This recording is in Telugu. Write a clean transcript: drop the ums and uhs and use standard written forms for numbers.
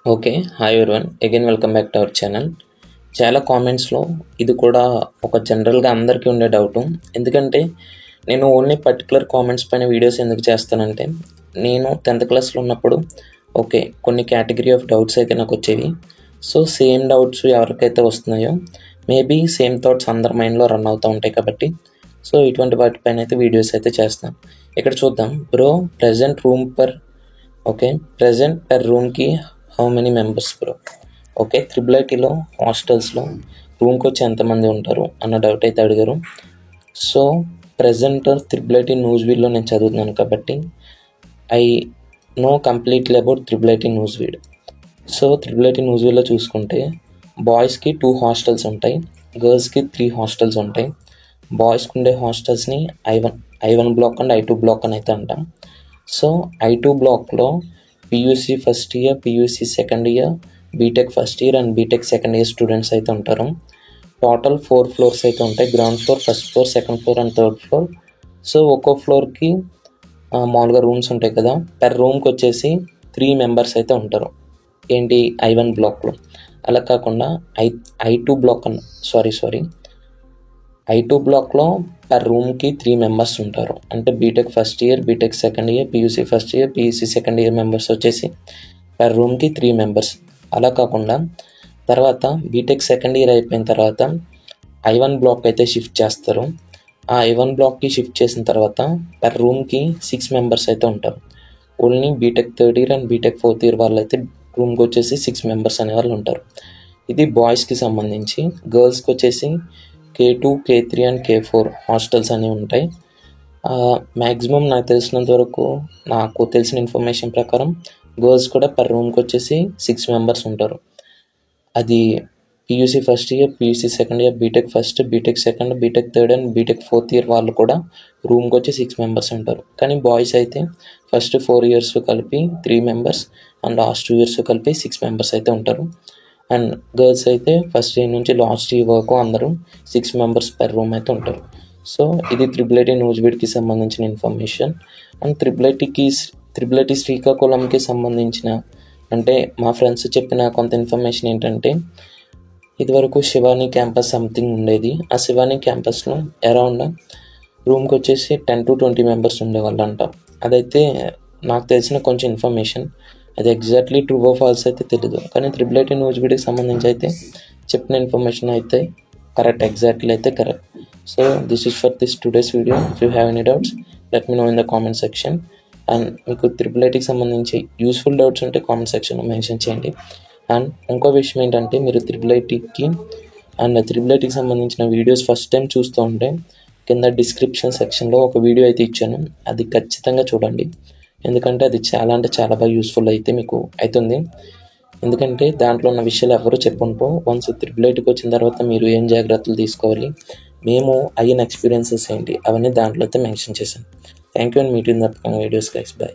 Okay. Hi everyone. Again welcome back to our channel. చాలా కామెంట్స్‌లో ఇది కూడా ఒక జనరల్‌గా అందరికీ ఉండే డౌటు. ఎందుకంటే నేను ఓన్లీ పర్టిక్యులర్ కామెంట్స్ పైన వీడియోస్ ఎందుకు చేస్తానంటే, నేను 10th క్లాస్‌లో ఉన్నప్పుడు ఓకే. కొన్ని కేటగిరీ ఆఫ్ డౌట్స్ అయితే నాకొచ్చేవి. సో, సేమ్ డౌట్స్ ఎవరికైతే వస్తున్నాయో మేబీ సేమ్ థాట్స్ అందరి మైండ్‌లో రన్ అవుతూ ఉంటాయి కాబట్టి, సో, ఇటువంటి వాటిపైన అయితే వీడియోస్ అయితే చేస్తాను. ఇక్కడ చూద్దాం. Bro present room per present per రూమ్‌కి how many members bro? Okay. Triple ఐటీలో హాస్టల్స్‌లో రూమ్‌కి వచ్చి ఎంతమంది ఉంటారు అన్న డౌట్ అయితే అడిగారు. సో, ప్రెజెంట్ త్రిబుల్ ఐటీ న్యూస్‌వీడ్‌లో నేను చదువుతున్నాను కాబట్టి I know completely about triple IT Nuzvid. So, triple IT న్యూస్‌వీడ్‌లో చూసుకుంటే బాయ్స్‌కి 2 హాస్టల్స్ ఉంటాయి, గర్ల్స్‌కి 3 హాస్టల్స్ ఉంటాయి. బాయ్స్‌కి ఉండే హాస్టల్స్‌ని I one block and I two block అని అయితే అంటాం. సో, ఐ2 బ్లాక్‌లో PUC first year, PUC second year, BTech first year and BTech second year students అయితే ఉంటారు. టోటల్ 4 ఫ్లోర్స్ అయితే ఉంటాయి. Ground floor, first floor, second floor and third floor. So, ఒక్కో ఫ్లోర్‌కి మామూలుగా రూమ్స్ ఉంటాయి కదా, పర్ రూమ్కి వచ్చేసి 3 మెంబర్స్ అయితే ఉంటారు. ఏంటి ఐ1 బ్లాక్లో. అలా కాకుండా ఐ2 బ్లాక్ ఐ2 బ్లాక్లో పర్ రూమ్కి 3 మెంబర్స్ ఉంటారు. అంటే BTech first year, BTech second year, PUC first year, PUC second year members వచ్చేసి పర్ రూమ్కి 3 మెంబర్స్. అలా కాకుండా తర్వాత బీటెక్ సెకండ్ ఇయర్ అయిపోయిన తర్వాత ఐ1 బ్లాక్ అయితే షిఫ్ట్ చేస్తారు. ఆ ఐ1 బ్లాక్కి షిఫ్ట్ చేసిన తర్వాత పర్ రూమ్కి 6 మెంబర్స్ అయితే ఉంటారు. Only BTech third year and BTech fourth year వాళ్ళు అయితే రూమ్కి వచ్చేసి 6 మెంబర్స్ అనే వాళ్ళు ఉంటారు. ఇది బాయ్స్కి సంబంధించి. గర్ల్స్కి వచ్చేసి K2, K3 and K4 hostels అనేవి ఉంటాయి. మ్యాక్సిమం నాకు తెలిసిన ఇన్ఫర్మేషన్ ప్రకారం గర్ల్స్ కూడా పర్ రూమ్కి వచ్చేసి 6 మెంబర్స్ ఉంటారు. అది PUC first year, PUC second year, BTech first, BTech second, BTech third and BTech fourth year వాళ్ళు కూడా రూమ్కి వచ్చి 6 మెంబర్స్ ఉంటారు. కానీ బాయ్స్ అయితే ఫస్ట్ 4 ఇయర్స్ కలిపి 3 మెంబర్స్ అండ్ లాస్ట్ 2 ఇయర్స్ కలిపి 6 మెంబర్స్ అయితే ఉంటారు. అండ్ గర్ల్స్ అయితే ఫస్ట్ ఇయర్ నుంచి లాస్ట్ ఇయర్ వరకు అందరూ 6 మెంబర్స్ పర్ రూమ్ అయితే ఉంటారు. సో, ఇది త్రిబుల్ ఐటీ న్యూస్‌వీడ్‌కి సంబంధించిన ఇన్ఫర్మేషన్. అండ్ త్రిబుల్ ఐటీ శ్రీకాకుళంకి సంబంధించిన అంటే మా ఫ్రెండ్స్ చెప్పిన కొంత ఇన్ఫర్మేషన్ ఏంటంటే, ఇదివరకు శివాని క్యాంపస్ సంథింగ్ ఉండేది. ఆ శివాని క్యాంపస్లో అరౌండ్ రూమ్కి వచ్చేసి 10 to 20 మెంబర్స్ ఉండేవాళ్ళంట. అదైతే నాకు తెలిసిన కొంచెం ఇన్ఫర్మేషన్. అది ఎగ్జాక్ట్లీ ట్రూ ఆర్ ఫాల్స్ అయితే తెలీదు. కానీ త్రిబుల్ ఐటీ న్యూస్‌వీడ్‌కి సంబంధించి అయితే చెప్పిన ఇన్ఫర్మేషన్ అయితే కరెక్ట్, ఎగ్జాక్ట్లీ అయితే correct. So, this is for today's video. If you have any doubts let me know in the comment section. And మీకు త్రిబుల్ ఐటీకి సంబంధించి యూస్ఫుల్ డౌట్స్ ఉంటే కామెంట్ సెక్షన్లో మెన్షన్ చేయండి. అండ్ ఇంకో విషయం ఏంటంటే, మీరు త్రిబుల్ ఐటీకి సంబంధించిన వీడియోస్ ఫస్ట్ టైం చూస్తూ ఉంటే కింద డిస్క్రిప్షన్ సెక్షన్లో ఒక వీడియో అయితే ఇచ్చాను. అది ఖచ్చితంగా చూడండి. ఎందుకంటే అది చాలా అంటే చాలా బాగా యూస్ఫుల్ అయితే మీకు అవుతుంది. ఎందుకంటే దాంట్లో ఉన్న విషయాలు ఎవరు చెప్పుంటూ వన్స్ త్రిబుల్ ఐటీకి వచ్చిన తర్వాత మీరు ఏం జాగ్రత్తలు తీసుకోవాలి, మేము అయిన ఎక్స్పీరియన్సెస్ ఏంటి, అవన్నీ దాంట్లో అయితే మెన్షన్ చేశాను. Thank you and meet in the upcoming videos guys. By.